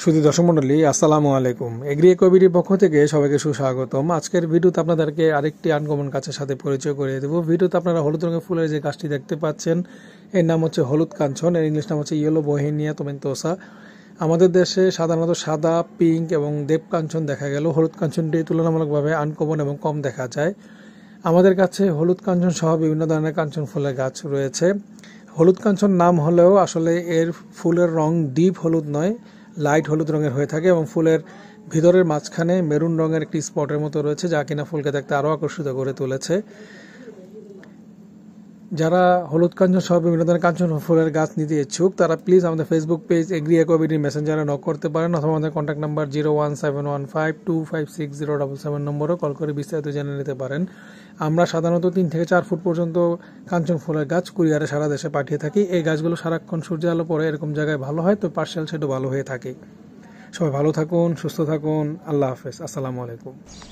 সুধী দর্শক মণ্ডলী, আসসালামু আলাইকুম। এগ্রি ইকোবিডির পক্ষ থেকে সবাইকে সুস্বাগতম। আজকের ভিডিওতে আপনাদেরকে আরেকটি আনকমন গাছের সাথে পরিচয় করিয়ে দেবো। ভিডিওতে আপনারা হলুদ রঙের ফুলের যে গাছটি দেখতে পাচ্ছেন, এর নাম হচ্ছে হলুদ কাঞ্চন, এর ইংলিশ নাম হচ্ছে ইয়েলো বহেনিয়া তোমেন্তোসা। আমাদের দেশে সাধারণত সাদা, পিঙ্ক এবং দেব কাঞ্চন দেখা গেল। হলুদ কাঞ্চনটি তুলনামূলকভাবে আনকমন এবং কম দেখা যায়। আমাদের কাছে হলুদ কাঞ্চন সহ বিভিন্ন ধরনের কাঞ্চন ফুলের গাছ রয়েছে। হলুদ কাঞ্চন নাম হলেও আসলে এর ফুলের রং ডিপ হলুদ নয়, লাইট হলুদ রঙের হয়ে থাকে এবং ফুলের ভিতরের মাঝখানে মেরুন রঙের একটি স্পটের মতো রয়েছে, যা কিনা ফুলকে দেখতে আরও আকর্ষিত করে তুলেছে। যারা হলুদ কাঞ্চন সহ বিভিন্ন ধরনের কাঞ্চন ফুলের গাছ নিতে ইচ্ছুক, তারা প্লিজ আমাদের ফেসবুক পেজ এগ্রি ইকোবিডি মেসেঞ্জারে নক করতে পারেন, অথবা আমাদের কন্ট্যাক্ট নাম্বার 01715256077 নম্বরেও কল করে বিস্তারিত জেনে নিতে পারেন। আমরা সাধারণত 3 থেকে 4 ফুট পর্যন্ত কাঞ্চন ফুলের গাছ কুরিয়ারে সারা দেশে পাঠিয়ে থাকি। এই গাছগুলো সারাক্ষণ সূর্যের আলো পড়ে এরকম জায়গায় ভালো হয়, তো পার্সেল সেটও ভালো হয়ে থাকে। সবাই ভালো থাকুন, সুস্থ থাকুন। আল্লাহ হাফেজ, আসসালামু আলাইকুম।